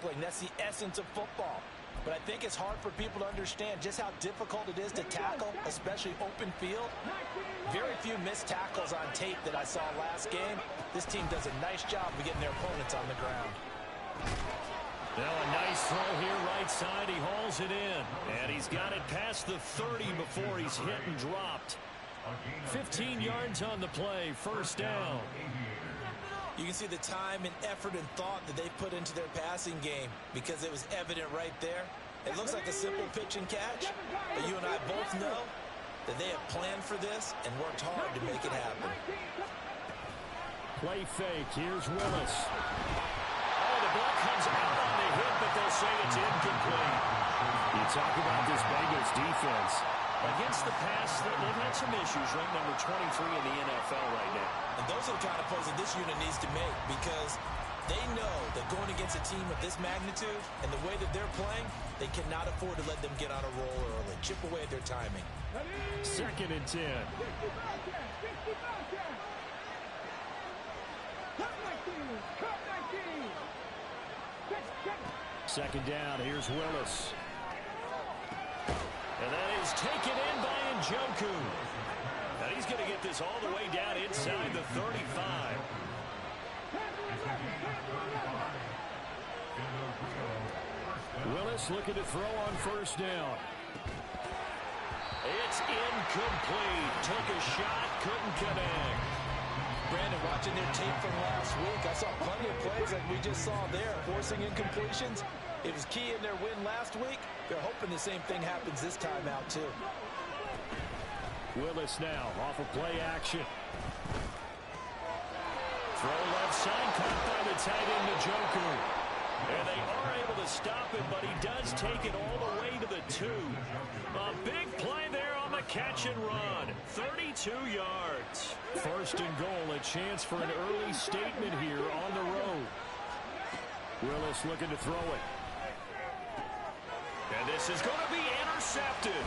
tackling. That's the essence of football. But I think it's hard for people to understand just how difficult it is to tackle, especially open field. Very few missed tackles on tape that I saw last game. This team does a nice job of getting their opponents on the ground. Now a nice throw here right side. He hauls it in. And he's got it past the 30 before he's hit and dropped. 15 yards on the play. First down. You can see the time and effort and thought that they put into their passing game because it was evident right there. It looks like a simple pitch and catch, but you and I both know that they have planned for this and worked hard to make it happen. Play fake. Here's Willis. Oh, the ball comes out on the hit, but they'll say it's incomplete. You talk about this Bengals defense. Against the pass, they've had some issues, ranked number 23 in the NFL right now. And those are the kind of plays that this unit needs to make because they know that going against a team of this magnitude and the way that they're playing, they cannot afford to let them get on a roll early. Chip away at their timing. 2nd and 10. Second down, here's Willis. And that is taken in by Njoku. Now he's going to get this all the way down inside the 35. Willis looking to throw on first down. It's incomplete. Took a shot, couldn't connect. Brandon, watching their tape from last week, I saw plenty of plays like we just saw there, forcing incompletions. It was key in their win last week. They're hoping the same thing happens this time out, too. Willis now off of play action. Throw left side, caught by the tight end, Njoku. And they are able to stop it, but he does take it all the way to the 2. A big play there on the catch and run. 32 yards. First and goal, a chance for an early statement here on the road. Willis looking to throw it. And this is going to be intercepted.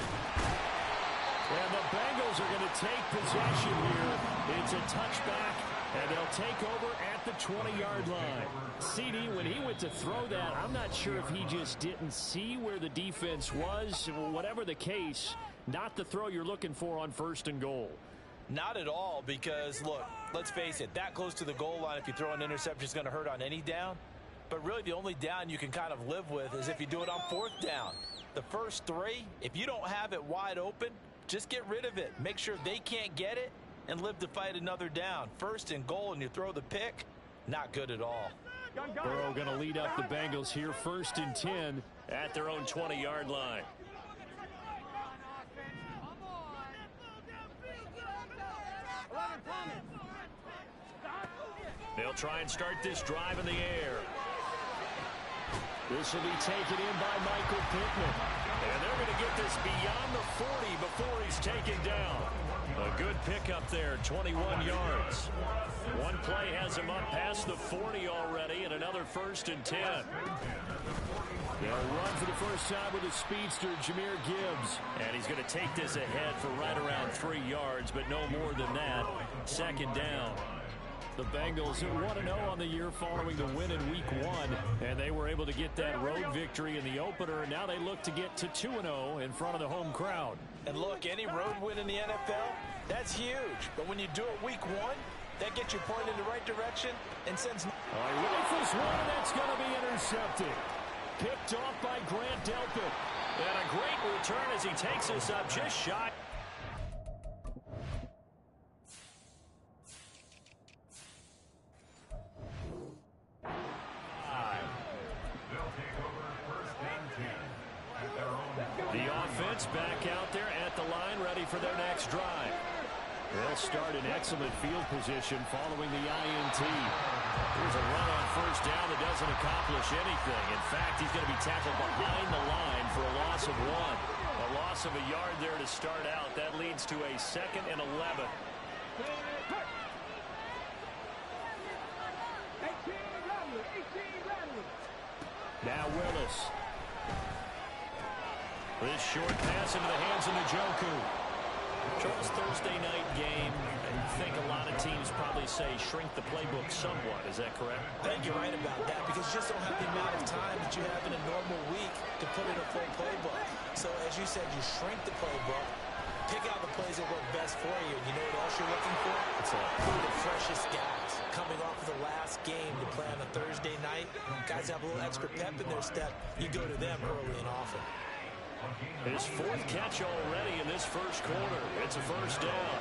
And the Bengals are going to take possession here. It's a touchback, and they'll take over at the 20-yard line. CD, when he went to throw that, I'm not sure if he just didn't see where the defense was. Whatever the case, not the throw you're looking for on first and goal. Not at all because, look, let's face it, that close to the goal line, if you throw an interception, is going to hurt on any down. But really the only down you can kind of live with is if you do it on 4th down. The first 3, if you don't have it wide open, just get rid of it. Make sure they can't get it and live to fight another down. First and goal and you throw the pick, not good at all. Burrow going to lead up the Bengals here, 1st and 10 at their own 20-yard line. They'll try and start this drive in the air. This will be taken in by Michael Pittman. And they're going to get this beyond the 40 before he's taken down. A good pickup there, 21 yards. One play has him up past the 40 already, and another 1st and 10. They'll run for the first time with a speedster, Jahmyr Gibbs. And he's going to take this ahead for right around 3 yards, but no more than that. 2nd down. The Bengals 1-0 on the year following the win in Week 1, and they were able to get that road victory in the opener, and now they look to get to 2-0 in front of the home crowd. And look, any road win in the NFL, that's huge. But when you do it Week 1, that gets you pointed in the right direction and sends... Rifles one, and that's going to be intercepted. Picked off by Grant Delpit. And a great return as he takes us up just shy. The offense back out there at the line, ready for their next drive. They'll start in excellent field position following the INT. Here's a run on first down that doesn't accomplish anything. In fact, he's going to be tackled behind the line for a loss of 1. A loss of a yard there to start out. That leads to a 2nd and 11. Now Willis. This short pass into the hands of Njoku. Charles, Thursday night game. I think a lot of teams probably say shrink the playbook somewhat. Is that correct? I think you're right about that because you just don't have the amount of time that you have in a normal week to put in a full playbook. So as you said, you shrink the playbook, pick out the plays that work best for you. And you know what else you're looking for? It's who are the freshest guys coming off of the last game to play on a Thursday night. Guys have a little extra pep in their step. You go to them early and often. His fourth catch already in this first quarter. It's a first down.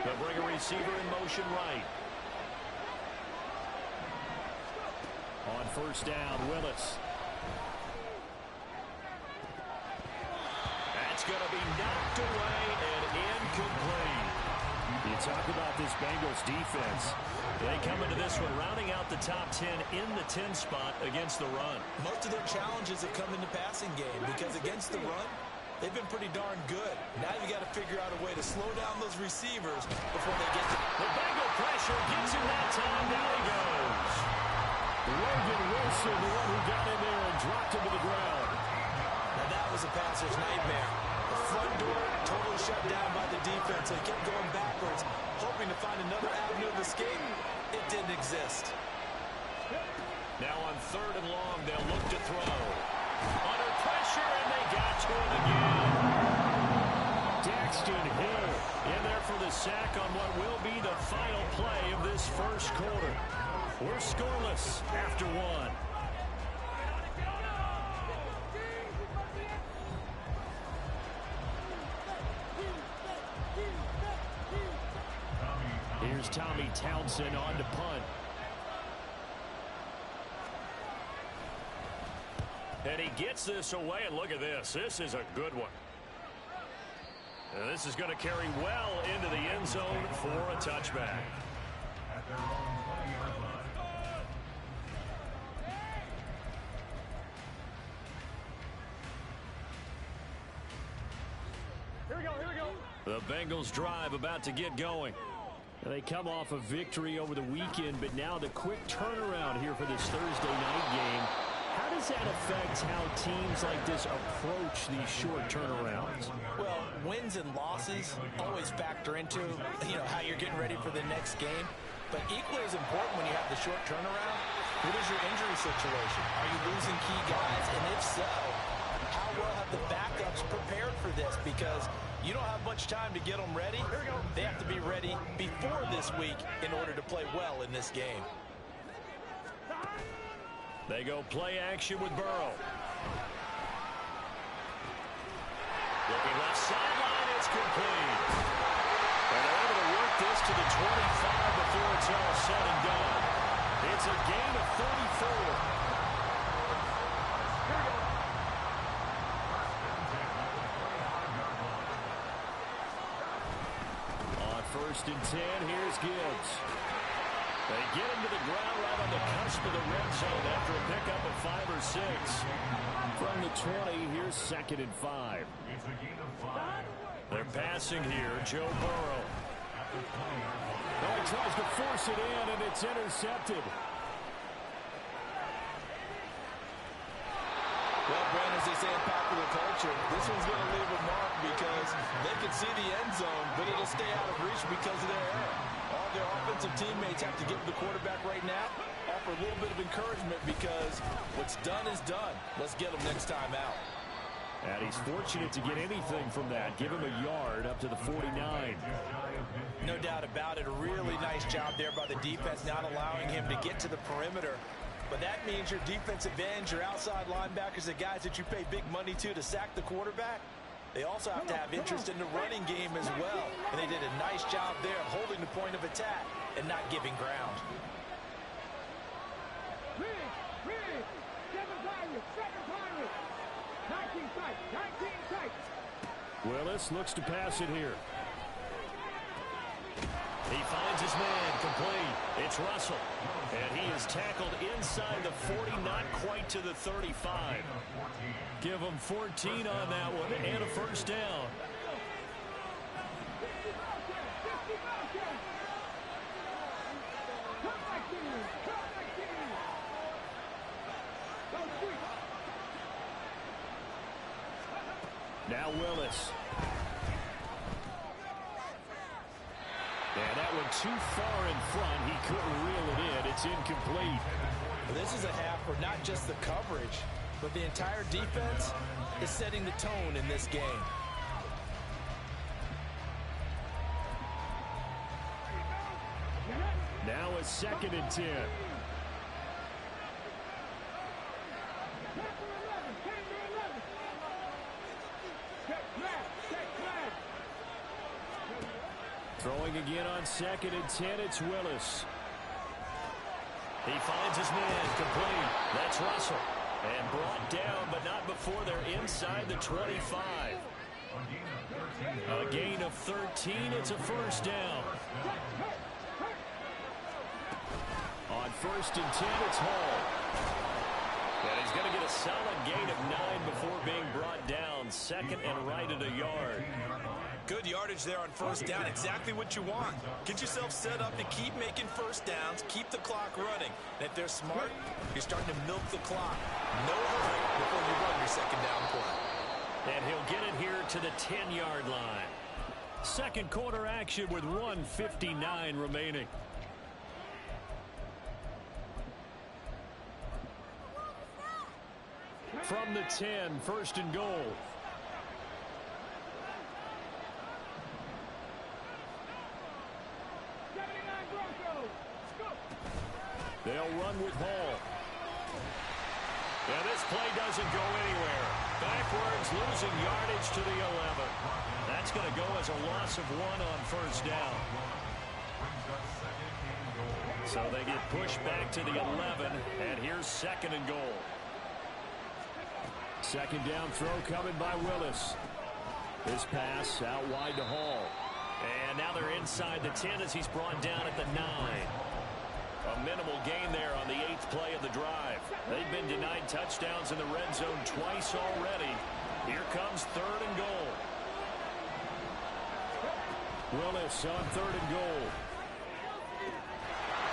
They'll bring a receiver in motion right. On first down, Willis. That's going to be knocked away and incomplete. You talk about this Bengals defense. They come into this one rounding out the top 10 in the 10 spot against the run. Most of their challenges have come in the passing game because against the run, they've been pretty darn good. Now you got to figure out a way to slow down those receivers before they get to the Bengal pressure. Gets him that time. Down he goes. Logan Wilson, the one who got in there and dropped him to the ground. Now that was a passer's nightmare. The front door totally shut down by the defense. They kept going backwards, hoping to find another avenue of escape. It didn't exist. Now on third and long, they'll look to throw. Under pressure, and they got to it again. Daxton Hill in there for the sack on what will be the final play of this first quarter. We're scoreless after one. Here's Tommy Townsend on to punt. And he gets this away, and look at this. This is a good one. And this is going to carry well into the end zone for a touchback. Here we go, here we go. The Bengals drive about to get going. They come off a victory over the weekend, but now the quick turnaround here for this Thursday night game. How does that affect how teams like this approach these short turnarounds? Well, wins and losses always factor into, how you're getting ready for the next game. But equally as important when you have the short turnaround, what is your injury situation? Are you losing key guys? And if so, how well have the backups prepared for this? Because you don't have much time to get them ready. They have to be ready before this week in order to play well in this game. They go play action with Burrow. Looking left sideline, it's complete. And they're able to work this to the 25 before it's all said and done. It's a gain of 34. First and 10, here's Gibbs. They get him to the ground right on the cusp of the red zone after a pickup of 5 or 6. From the 20, here's 2nd and 5. They're passing here, Joe Burrow. Oh, he tries to force it in, and it's intercepted. Well, Brandon, as they say in popular culture, this one's going to leave a mark because they can see the end zone, but it'll stay out of reach because of their error. All their offensive teammates have to give the quarterback right now, offer a little bit of encouragement because what's done is done. Let's get them next time out. And he's fortunate to get anything from that. Give him a yard up to the 49. No doubt about it. A really nice job there by the defense, not allowing him to get to the perimeter. But that means your defensive ends, your outside linebackers, the guys that you pay big money to sack the quarterback, they also have to have interest in the running game as well. And they did a nice job there of holding the point of attack and not giving ground. Willis looks to pass it here. He finds his man complete. It's Russell. And he is tackled inside the 40, not quite to the 35. Give him 14 on that one and a first down. Now Willis. And that one too far in front. He couldn't reel it it's incomplete. This is a half where not just the coverage, but the entire defense is setting the tone in this game. Now it's 2nd and 10. Throwing again on 2nd and 10, it's Willis. He finds his man, complete. That's Russell. And brought down, but not before they're inside the 25. A gain of 13, it's a first down. On 1st and 10, it's Hall. And he's going to get a solid gain of 9 before being brought down. 2nd and right at a yard. Good yardage there on first down. Exactly what you want. Get yourself set up to keep making first downs, keep the clock running. And if they're smart, you're starting to milk the clock. No hurry before you run your 2nd down play. And he'll get it here to the 10-yard line. 2nd quarter action with 1:59 remaining. From the 10, 1st and goal. They'll run with Hall. Yeah, this play doesn't go anywhere. Backwards, losing yardage to the 11. That's going to go as a loss of 1 on first down. So they get pushed back to the 11, and here's 2nd and goal. 2nd down throw coming by Willis. This pass out wide to Hall. And now they're inside the 10 as he's brought down at the 9. A minimal gain there on the 8th play of the drive. They've been denied touchdowns in the red zone twice already. Here comes 3rd and goal. Willis on 3rd and goal.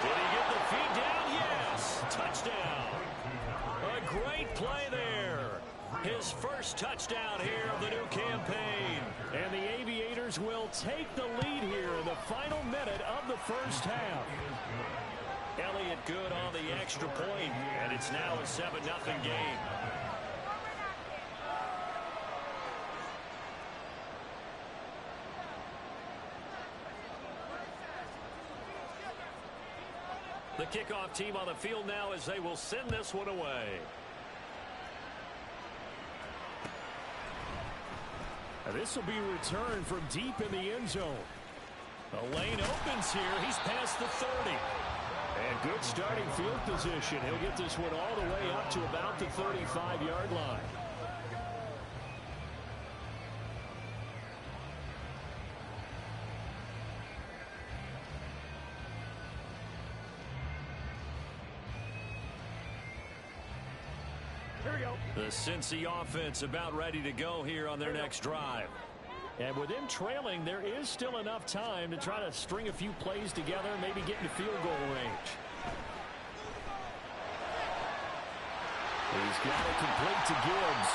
Did he get the feet down? Yes! Touchdown! A great play there. His first touchdown here of the new campaign. And the Aviators will take the lead here in the final minute of the first half. Elliott good on the extra point, and it's now a 7-0 game. The kickoff team on the field now as they will send this one away. This will be returned from deep in the end zone. The lane opens here. He's past the 30. And good starting field position. He'll get this one all the way up to about the 35-yard line. Here we go. The Cincy offense about ready to go here on their next drive. And with them trailing, there is still enough time to try to string a few plays together and maybe get into field goal range. He's got it complete to Gibbs.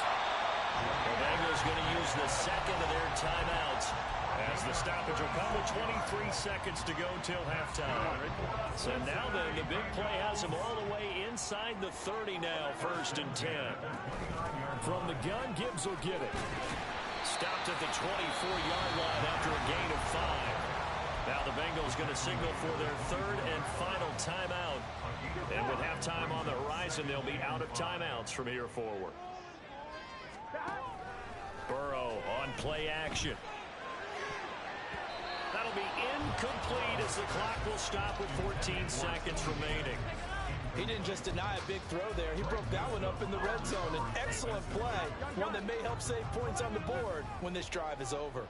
The Bengals going to use the 2nd of their timeouts as the stoppage will come with 23 seconds to go till halftime. So now then, the big play has him all the way inside the 30 now, 1st and 10. From the gun, Gibbs will get it. Stopped at the 24-yard line after a gain of 5. Now the Bengals going to signal for their 3rd and final timeout. And with halftime on the horizon, they'll be out of timeouts from here forward. Burrow on play action. That'll be incomplete as the clock will stop with 14 seconds remaining. He didn't just deny a big throw there. He broke that one up in the red zone. An excellent play, one that may help save points on the board when this drive is over.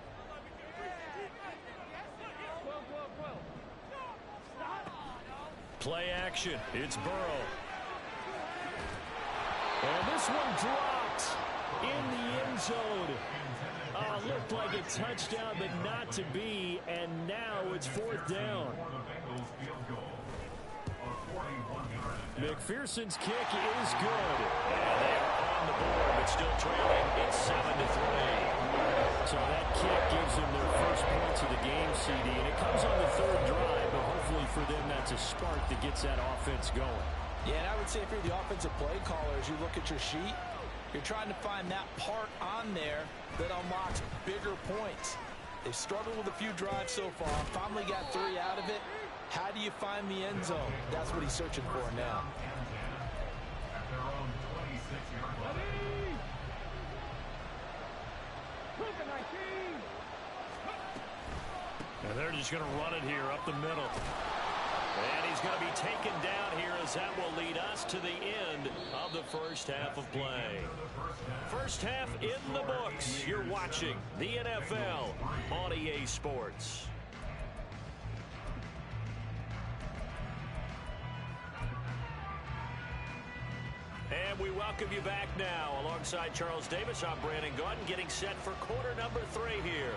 Play action. It's Burrow. And this one dropped in the end zone. Looked like a touchdown, but not to be. And now it's 4th down. McPherson's kick is good. And they are on the board, but still trailing. It's 7-3. So that kick gives them their first points of the game, CD, and it comes on the third drive, but hopefully for them that's a spark that gets that offense going. Yeah, and I would say if you're the offensive play caller, as you look at your sheet, you're trying to find that part on there that unlocks bigger points. They've struggled with a few drives so far, finally got 3 out of it. How do you find the end zone? That's what he's searching for now. And they're just going to run it here up the middle. And he's going to be taken down here as that will lead us to the end of the first half of play. First half in the books. You're watching the NFL on EA Sports. And we welcome you back now. Alongside Charles Davis, I'm Brandon Gaudin, getting set for quarter number 3 here.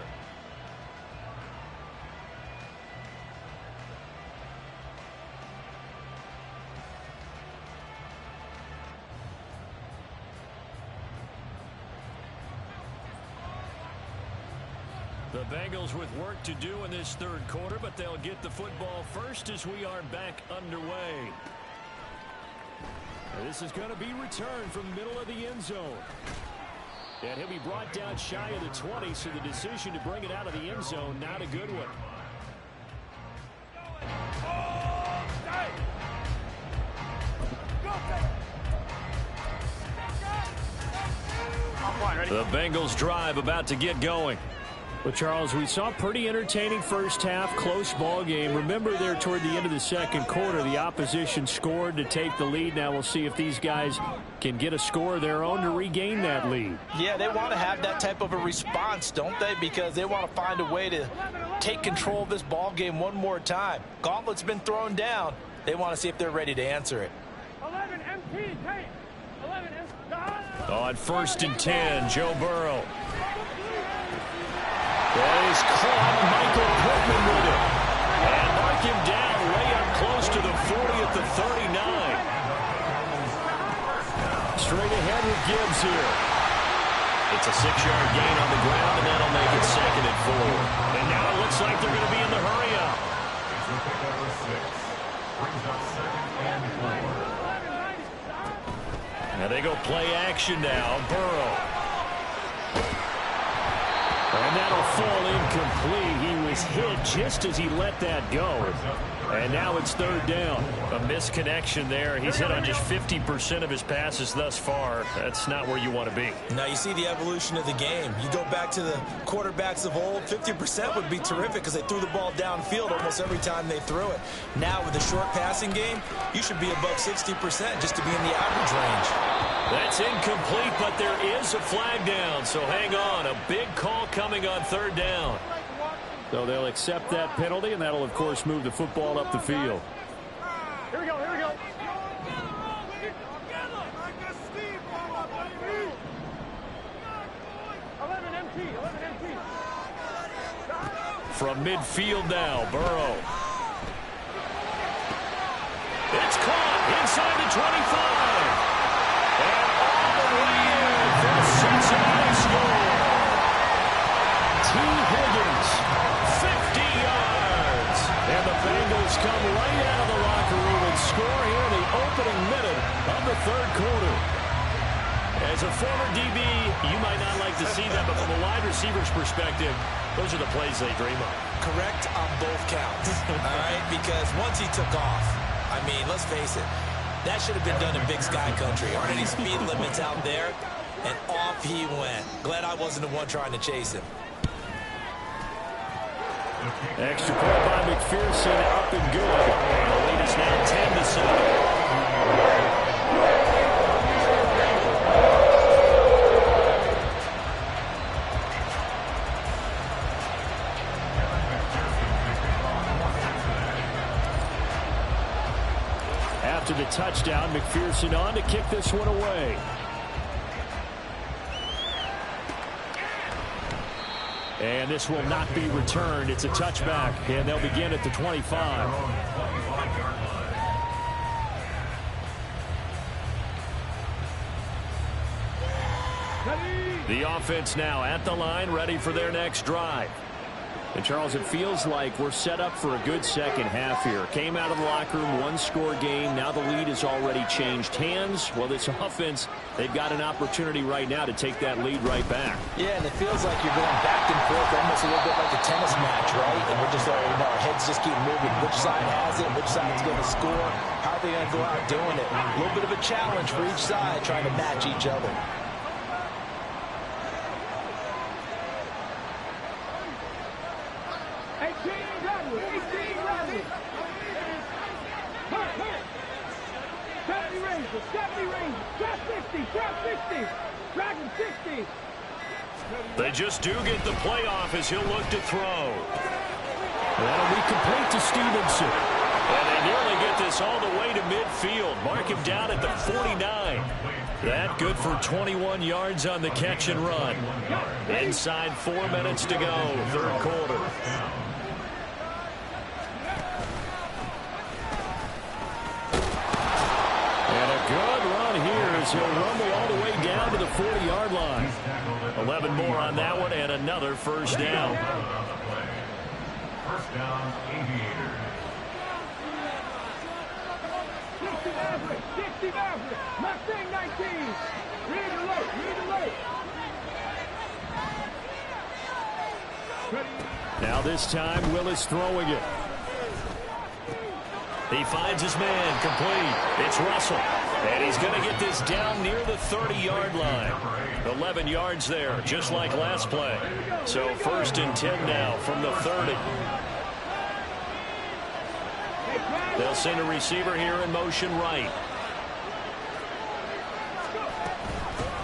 The Bengals with work to do in this third quarter, but they'll get the football first as we are back underway. This is going to be returned from the middle of the end zone. And he'll be brought down shy of the 20, so the decision to bring it out of the end zone, not a good one. The Bengals drive about to get going. Well, Charles, we saw a pretty entertaining first half, close ball game. Remember there toward the end of the second quarter, the opposition scored to take the lead. Now we'll see if these guys can get a score of their own to regain that lead. Yeah, they want to have that type of a response, don't they? Because they want to find a way to take control of this ball game one more time. Gauntlet's been thrown down. They want to see if they're ready to answer it. 11 MT, tape. 11 MT. On 1st and 10, Joe Burrow. That is caught. Michael Pittman with it. And mark him down way up close to the 40 at the 39. Straight ahead with Gibbs here. It's a 6-yard gain on the ground, and that'll make it 2nd and 4. And now it looks like they're going to be in the hurry-up. Now they go play action now. Burrow. And that'll fall incomplete. He was hit just as he let that go. And now it's 3rd down. A misconnection there. He's hit on just 50% of his passes thus far. That's not where you want to be. Now you see the evolution of the game. You go back to the quarterbacks of old, 50% would be terrific because they threw the ball downfield almost every time they threw it. Now with the short passing game, you should be above 60% just to be in the average range. That's incomplete, but there is a flag down, so hang on. A big call coming on 3rd down. So they'll accept that penalty, and that'll, of course, move the football up the field. Here we go, here we go. From midfield now, Burrow. It's caught inside the 25. And all the way in for the Cincinnati score. T. Higgins, 50 yards. And the Bengals come right out of the locker room and score here in the opening minute of the 3rd quarter. As a former DB, you might not like to see that, but from a wide receiver's perspective, those are the plays they dream of. Correct on both counts, all right? Because once he took off, I mean, let's face it, that should have been done in Big Sky Country. Aren't any speed limits out there? And off he went. Glad I wasn't the one trying to chase him. Extra point by McPherson, up and good. And the lead is now 10-7. After the touchdown, McPherson on to kick this one away. And this will not be returned. It's a touchback, and they'll begin at the 25. Ready? The offense now at the line, ready for their next drive. And, Charles, it feels like we're set up for a good second half here. Came out of the locker room, one-score game. Now the lead has already changed hands. Well, this offense, they've got an opportunity right now to take that lead right back. Yeah, and it feels like you're going back and forth, almost a little bit like a tennis match, right? And we're just like, our heads just keep moving. Which side has it? Which side's going to score? How are they going to go out doing it? A little bit of a challenge for each side, trying to match each other. They just do get the playoff as he'll look to throw. That'll be complete to Stevenson. And they nearly get this all the way to midfield. Mark him down at the 49. That good for 21 yards on the catch and run. Inside 4 minutes to go, third quarter. And a good run here as he'll rumble all the way down to the 40-yard line. 11 more on that one and another first down. First down, Aviators. 60 Maverick, Mustang 19. Read alert, read alert. Now this time, Willis throwing it. He finds his man, complete. It's Russell. And he's going to get this down near the 30-yard line. 11 yards there, just like last play. So first and 10 now from the 30. They'll send a receiver here in motion right.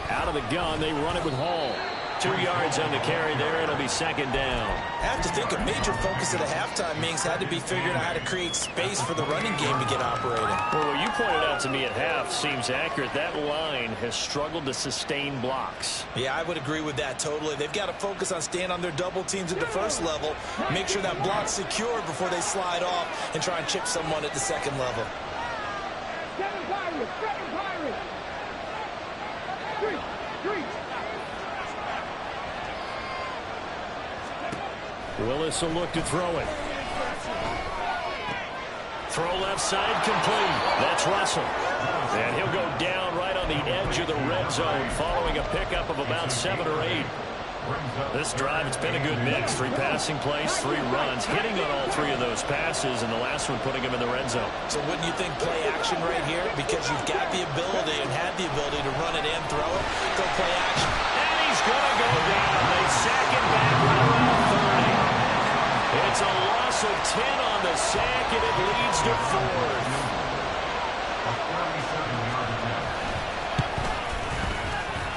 Out of the gun, they run it with Hall. 2 yards on the carry there. It'll be second down. I have to think a major focus of the halftime meetings had to be figuring out how to create space for the running game to get operating. Well, what you pointed out to me at half seems accurate. That line has struggled to sustain blocks. Yeah, I would agree with that totally. They've got to focus on staying on their double teams at the first level, make sure that block's secure before they slide off and try and chip someone at the second level. Seven Pirates, seven Pirates. Three. Willis will look to throw it. Throw left side complete. That's Russell. And he'll go down right on the edge of the red zone following a pickup of about 7 or 8. This drive, it's been a good mix. 3 passing plays, 3 runs, hitting on all 3 of those passes, and the last one putting him in the red zone. So wouldn't you think play action right here? Because you've got the ability and had the ability to run it and throw it. Go play action. And he's going to go down. They sack him back right around 30. It's a loss of 10 on the sack, and it leads to 4th.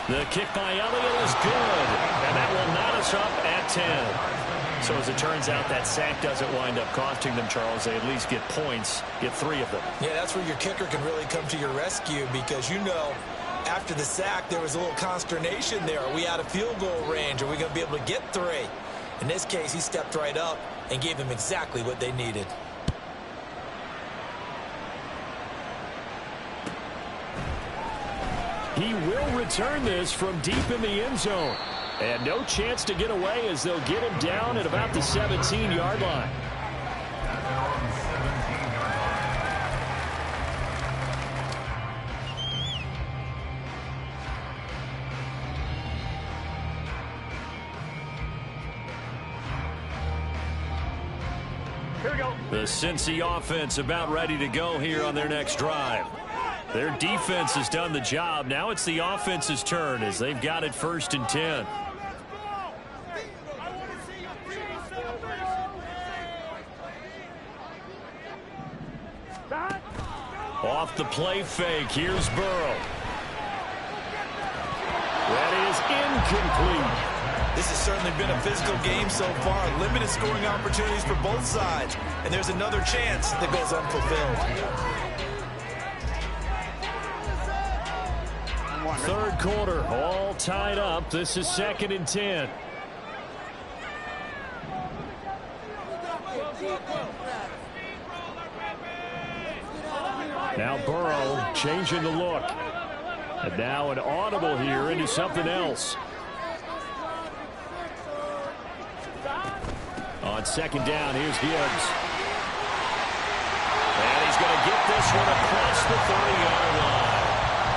The kick by Elliott is good, and that will knot us up at 10. So as it turns out, that sack doesn't wind up costing them, Charles. They at least get points, get 3 of them. Yeah, that's where your kicker can really come to your rescue because, you know, after the sack, there was a little consternation there. Are we out of field goal range? Are we going to be able to get 3? In this case, he stepped right up and gave them exactly what they needed. He will return this from deep in the end zone. And no chance to get away as they'll get him down at about the 17-yard line. Here we go. The Cincy offense about ready to go here on their next drive. Their defense has done the job. Now it's the offense's turn as they've got it first and 10. Off the play fake. Here's Burrow. That is incomplete. This has certainly been a physical game so far. Limited scoring opportunities for both sides. And there's another chance that goes unfulfilled. Third quarter, all tied up. This is second and 10. Now Burrow changing the look. And now an audible here into something else. On second down, here's Gibbs. And he's going to get this one across the 30-yard line.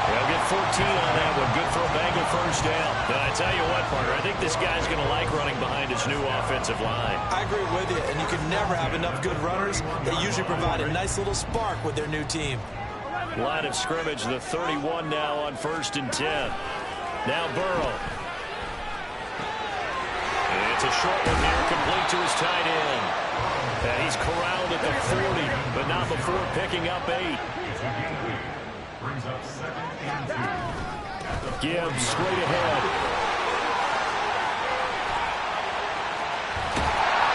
They'll get 14 on that one. Good for a Bengal first down. Now, I tell you what, partner, I think this guy's going to like running behind his new offensive line. I agree with you, and you can never have enough good runners. They usually provide a nice little spark with their new team. Line of scrimmage, the 31 now on 1st and 10. Now Burrow. It's a short one here, complete to his tight end. And he's corralled at the 40, but not before picking up 8. Gibbs straight ahead.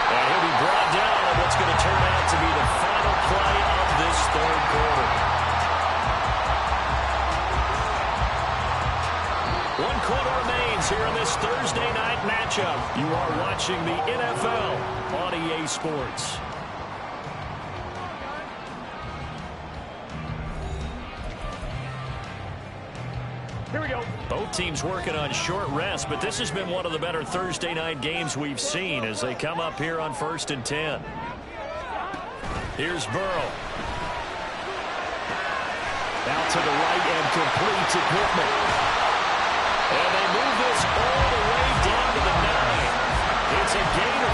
And he'll be brought down on what's going to turn out to be the final play of this 3rd quarter. 1 quarter remains here in this Thursday night matchup. You are watching the NFL on EA Sports. Here we go. Both teams working on short rest, but this has been one of the better Thursday night games we've seen as they come up here on 1st and 10. Here's Burrow. Out to the right and complete to Pittman. And they move this all the way down to the 9. It's a gain of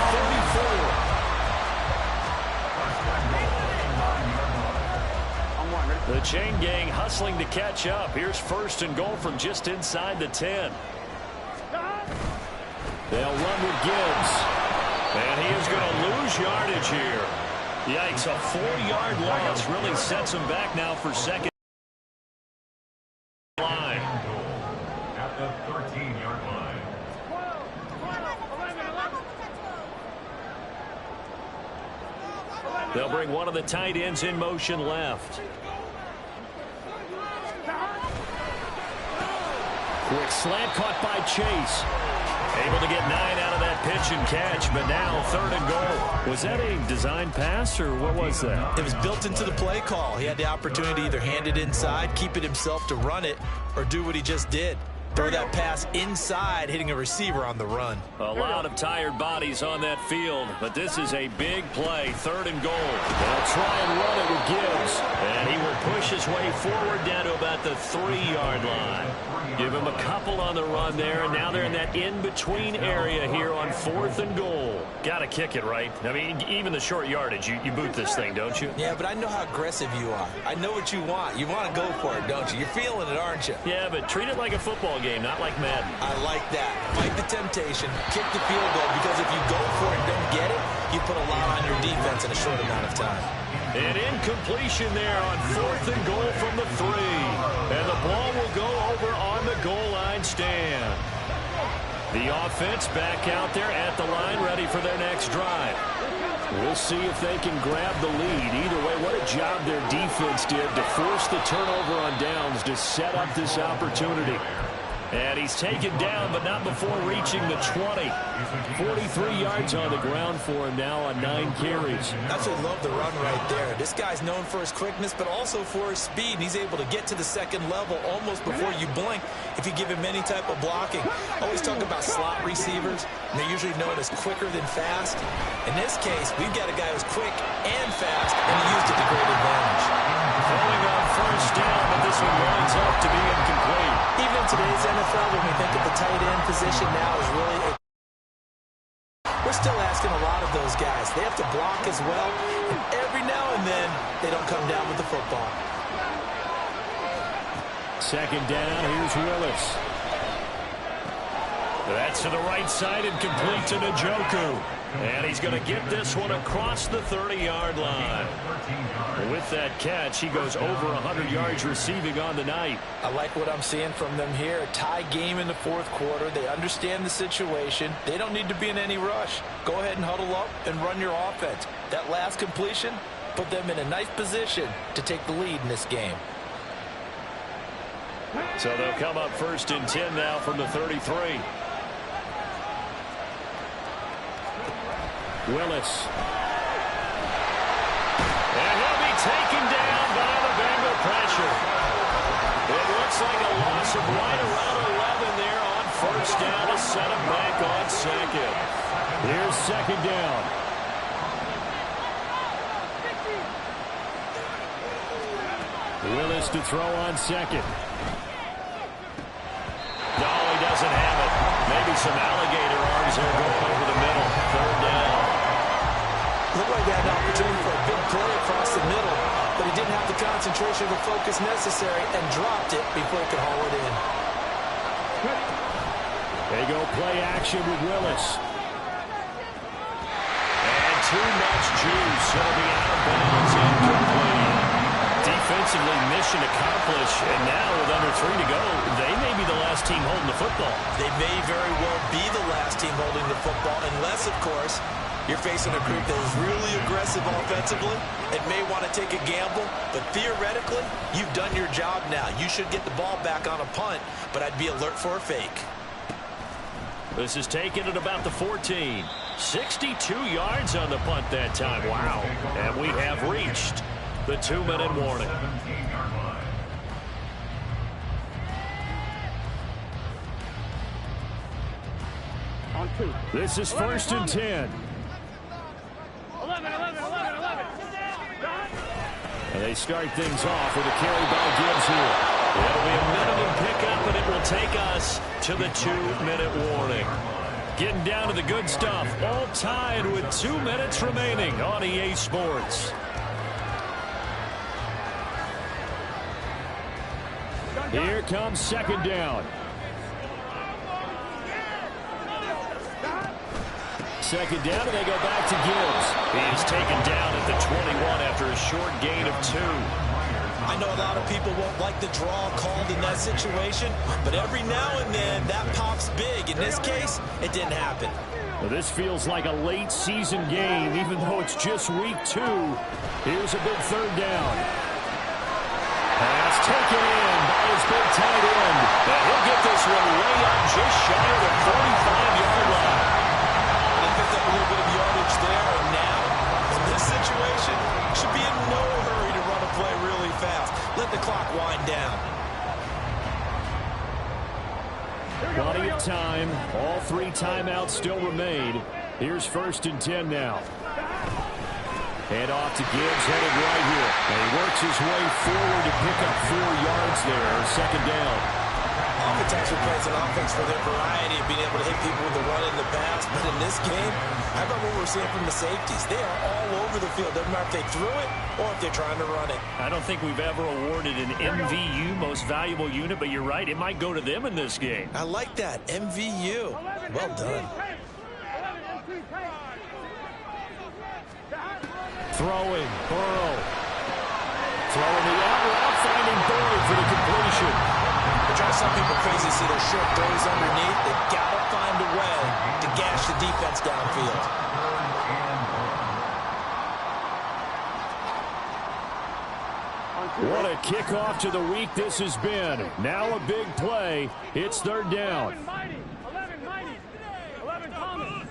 34. The chain gang hustling to catch up. Here's 1st and goal from just inside the 10. They'll run with Gibbs. And he is going to lose yardage here. Yikes, a 4-yard loss really sets him back now for second line. At the 13-yard line. They'll bring one of the tight ends in motion left. Quick slant caught by Chase. Able to get 9 out of that pitch and catch, but now 3rd and goal. Was that a design pass, or what was that? It was built into the play call. He had the opportunity to either hand it inside, keep it himself to run it, or do what he just did. Throw that pass inside, hitting a receiver on the run. A lot of tired bodies on that field, but this is a big play, 3rd and goal. They'll try and run it with Gibbs, and he will push his way forward down to about the 3-yard line. Give him a couple on the run there, and now they're in that in-between area here on 4th and goal. Got to kick it, right? I mean, even the short yardage, you boot this thing, don't you? Yeah, but I know how aggressive you are. I know what you want. You want to go for it, don't you? You're feeling it, aren't you? Yeah, but treat it like a football game, not like Madden. I like that. Fight the temptation. Kick the field goal, because if you go for it and don't get it, you put a lot on your defense in a short amount of time. An incompletion there on 4th and goal from the 3. And the ball will go over on the goal line stand. The offense back out there at the line, ready for their next drive. We'll see if they can grab the lead. Either way, what a job their defense did to force the turnover on downs to set up this opportunity. And he's taken down, but not before reaching the 20. 43 yards on the ground for him now on 9 carries. Absolutely love the run right there. This guy's known for his quickness, but also for his speed. And he's able to get to the 2nd level almost before you blink if you give him any type of blocking. Always talk about slot receivers, and they're usually known as quicker than fast. In this case, we've got a guy who's quick and fast, and he used it to great advantage. Throwing on 1st down, but this one lines up to be incomplete. Even in today's NFL, when we think of the tight end position now is really we're still asking a lot of those guys. They have to block as well, and every now and then they don't come down with the football. 2nd down, here's Willis. That's to the right side and complete to Njoku. And he's going to get this one across the 30-yard line. With that catch, he goes over 100 yards receiving on the night. I like what I'm seeing from them here. A tie game in the 4th quarter. They understand the situation. They don't need to be in any rush. Go ahead and huddle up and run your offense. That last completion put them in a nice position to take the lead in this game. So they'll come up 1st and 10 now from the 33. Willis. And he'll be taken down by the Bengal pressure. It looks like a loss of right around 11 there on 1st down to set him back on 2nd. Here's 2nd down. Willis to throw on second. No, he doesn't have it. Maybe some alligator arms there going over the middle. Third down. Looked like he had an opportunity for a big play across the middle, but he didn't have the concentration or the focus necessary and dropped it before he could haul it in. They go play action with Willis. And too much juice. It'll be out of bounds, incomplete. Defensively, mission accomplished, and now with under 3 to go, they may be the last team holding the football. They may very well be the last team holding the football, unless, of course, you're facing a group that is really aggressive offensively and may want to take a gamble, but theoretically, you've done your job now. You should get the ball back on a punt, but I'd be alert for a fake. This is taken at about the 14. 62 yards on the punt that time. Wow. And we have reached the 2-minute warning. 17-yard line. On 2. This is 1st and 10. 11. And they start things off with a carry by Gibbs here. It'll be a minimum pickup, and it will take us to the 2-minute warning. Getting down to the good stuff. All tied with 2 minutes remaining on EA Sports. Here comes 2nd down. 2nd down, and they go back to Gibbs. He's taken down at the 21 after a short gain of 2. I know a lot of people won't like the draw called in that situation, but every now and then that pops big. In this case, it didn't happen. Well, this feels like a late season game, even though it's just week 2. Here's a big 3rd down. Pass taken in by his big tight end. And he'll get this one way up just shy of the 45-yard line. They picked up a little bit of yardage there, and now, in this situation, should be in no hurry to run a play really fast. Let the clock wind down. Plenty of time. All 3 timeouts still remain. Here's 1st and 10 now. Hand off to Gibbs, headed right here. And he works his way forward to pick up 4 yards there. 2nd down. Oftentimes we plays an offense for their variety of being able to hit people with the run in the pass. But in this game, how about what we're seeing from the safeties? They are all over the field. Doesn't matter if they threw it or if they're trying to run it. I don't think we've ever awarded an MVU, most valuable unit, but you're right. It might go to them in this game. I like that. MVU. Well done. Throwing, Burrow. Throwing the out route, finding Boyd for the completion. They drive some people crazy to see their short throws underneath. They've got to find a way to gash the defense downfield. What a kickoff to the week this has been. Now a big play. It's 3rd down. 11 mighty. 11 common.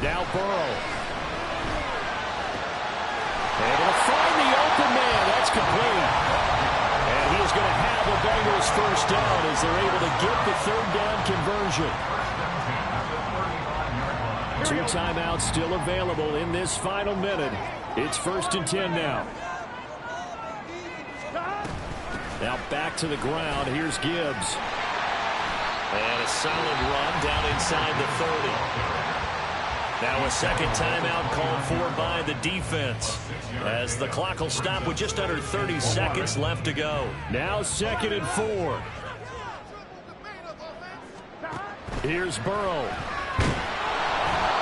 Now Burrow. Able to find the open man. That's complete. And he is going to have the Bengals 1st down as they're able to get the 3rd down conversion. 2 timeouts still available in this final minute. It's 1st and 10 now. Now back to the ground. Here's Gibbs. And a solid run down inside the 30. Now a 2nd timeout called for by the defense, as the clock will stop with just under 30 seconds left to go. Now 2nd and 4. Here's Burrow.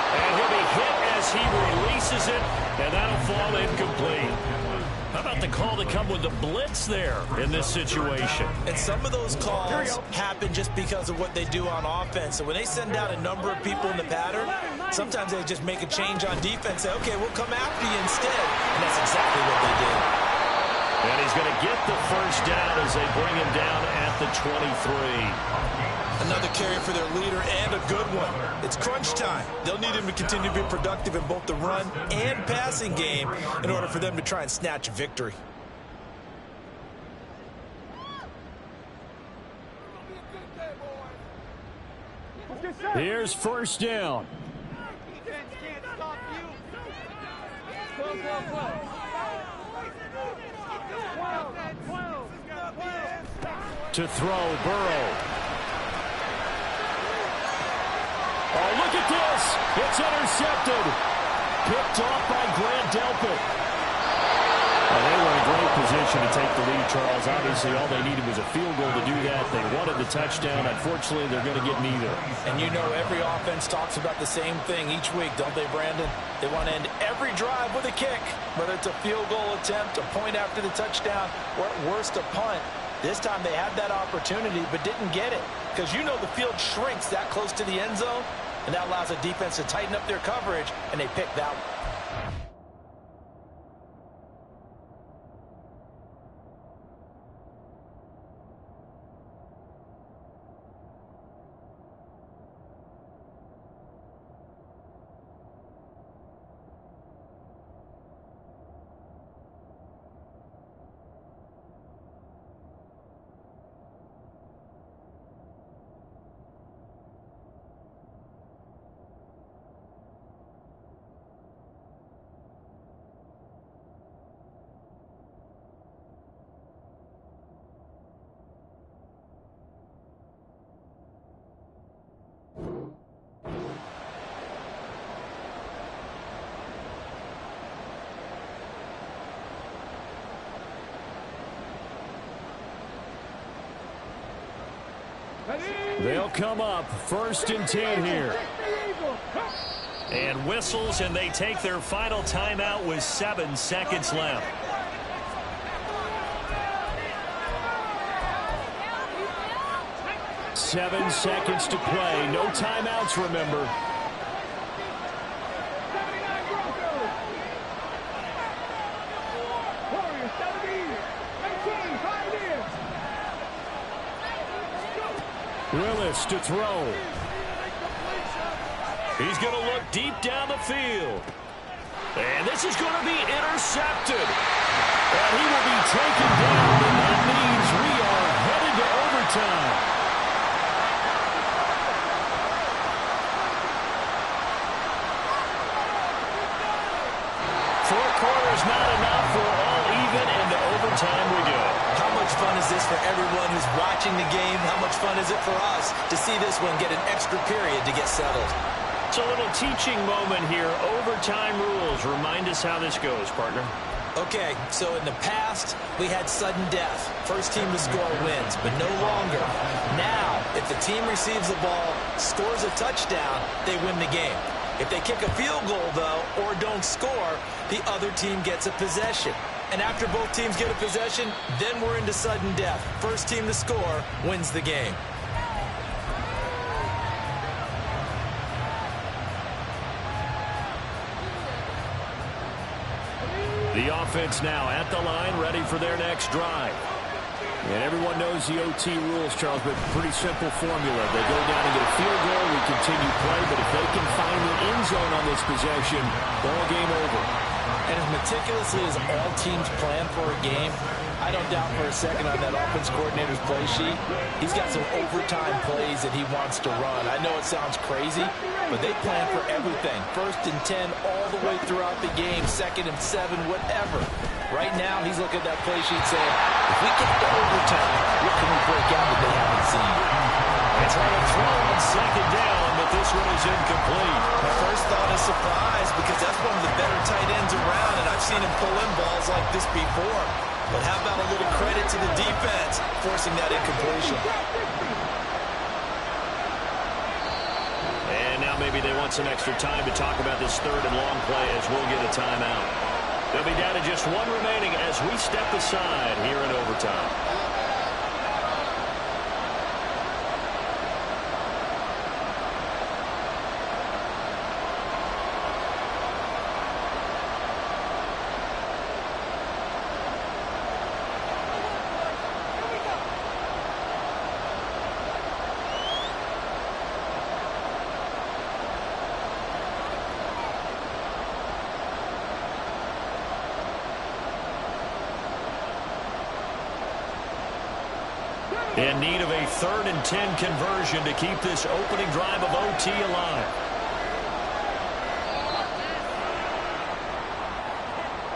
And he'll be hit as he releases it, and that'll fall incomplete. How about the call to come with the blitz there in this situation? And some of those calls happen just because of what they do on offense. So when they send out a number of people in the pattern, sometimes they just make a change on defense, say, okay, we'll come after you instead. And that's exactly what they did. And he's going to get the 1st down as they bring him down at the 23. Another carry for their leader, and a good one. It's crunch time. They'll need him to continue to be productive in both the run and passing game in order for them to try and snatch a victory. Here's first down. To throw, Burrow. Oh, look at this. It's intercepted. Picked off by Grant Delpit. Well, they were in a great position to take the lead, Charles. Obviously, all they needed was a field goal to do that. They wanted the touchdown. Unfortunately, they're going to get neither. And you know every offense talks about the same thing each week, don't they, Brandon? They want to end every drive with a kick, whether it's a field goal attempt, a point after the touchdown, or at worst, a punt. This time they had that opportunity but didn't get it because you know the field shrinks that close to the end zone, and that allows a defense to tighten up their coverage, and they pick that one. They'll come up first and 10 here. And whistles, and they take their final timeout with 7 seconds left. Seven seconds to play. No timeouts, remember. Willis to throw. He's going to look deep down the field. And this is going to be intercepted. And he will be taken down, and that means we are headed to overtime. Four quarters not enough. We're all even, and to overtime we go. How much fun is this for everyone who's watching the game? How much fun is it for us to see this one get an extra period to get settled? It's a little teaching moment here. Overtime rules. Remind us how this goes, partner. Okay, so in the past, we had sudden death. First team to score wins, but no longer. Now, if the team receives the ball, scores a touchdown, they win the game. If they kick a field goal, though, or don't score, the other team gets a possession. And after both teams get a possession, then we're into sudden death. First team to score wins the game. The offense now at the line, ready for their next drive. And everyone knows the OT rules, Charles, but pretty simple formula. They go down and get a field goal, we continue play, but if they can find the end zone on this possession, ball game over. And as meticulously as all teams plan for a game, I don't doubt for a second on that offense coordinator's play sheet, he's got some overtime plays that he wants to run. I know it sounds crazy, but they plan for everything. 1st and 10 all the way throughout the game, 2nd and 7, whatever. Right now, he's looking at that play sheet saying, if we get to overtime, what can we break out that they haven't seen? It's on a throw on 2nd down, but this one is incomplete. My first thought is surprise because that's one of the better tight ends around, and I've seen him pull in balls like this before. But how about a little credit to the defense forcing that incompletion? And now maybe they want some extra time to talk about this 3rd and long play as we'll get a timeout. They'll be down to just one remaining as we step aside here in overtime. In need of a 3rd and 10 conversion to keep this opening drive of OT alive.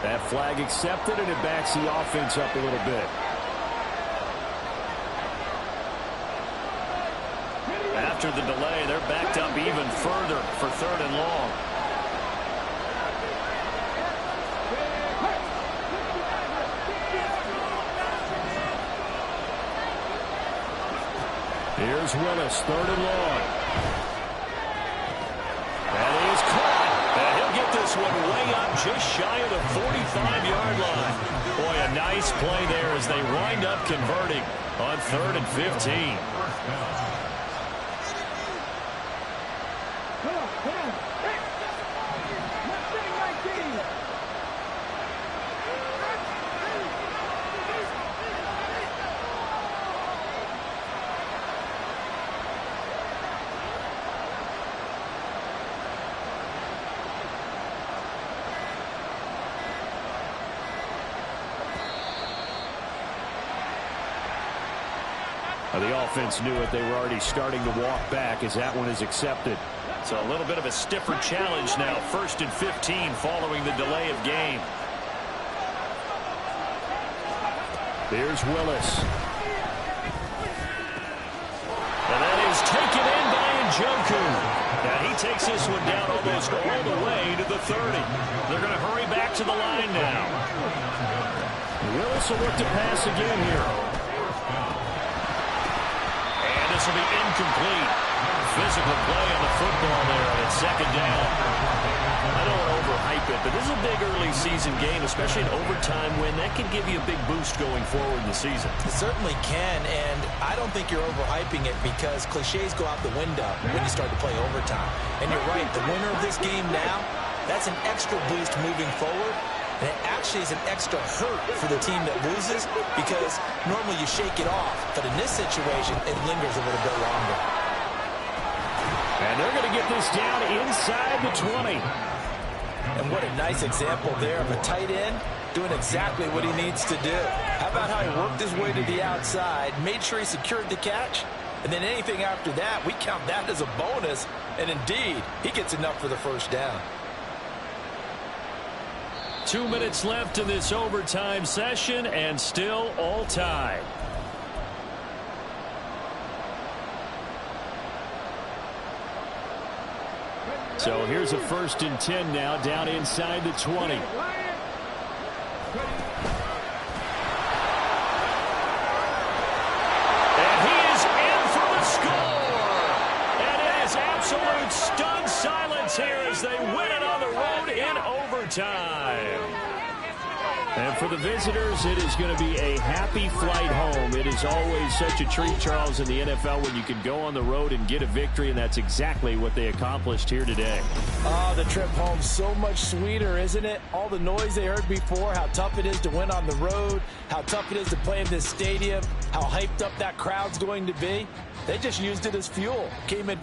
That flag accepted, and it backs the offense up a little bit. After the delay, they're backed up even further for 3rd and long. Here's Willis, 3rd and long. That is caught. And he'll get this one way up just shy of the 45-yard line. Boy, a nice play there as they wind up converting on 3rd and 15. The offense knew it. They were already starting to walk back as that one is accepted. So a little bit of a stiffer challenge now. 1st and 15 following the delay of game. Here's Willis. And that is taken in by Njoku. Now he takes this one down almost all the way to the 30. They're going to hurry back to the line now. Willis will look to pass again here. This will be incomplete. Physical play on the football there, and it's 2nd down. I don't want to overhype it, but this is a big early season game, especially an overtime win. That can give you a big boost going forward in the season. It certainly can, and I don't think you're overhyping it because cliches go out the window when you start to play overtime. And you're right, the winner of this game now, that's an extra boost moving forward. And it actually is an extra hurt for the team that loses because normally you shake it off. But in this situation, it lingers a little bit longer. And they're going to get this down inside the 20. And what a nice example there of a tight end doing exactly what he needs to do. How about how he worked his way to the outside, made sure he secured the catch, and then anything after that, we count that as a bonus. And indeed, he gets enough for the 1st down. 2 minutes left in this overtime session, and still all tied. So here's a 1st and 10 now, down inside the 20. And he is in for the score. And it is absolute stunned silence here as they win it on the road in overtime. And for the visitors, it is going to be a happy flight home. It is always such a treat, Charles, in the NFL when you can go on the road and get a victory, and that's exactly what they accomplished here today. Oh, the trip home so much sweeter, isn't it? All the noise they heard before, how tough it is to win on the road, how tough it is to play in this stadium, how hyped up that crowd's going to be. They just used it as fuel. Came in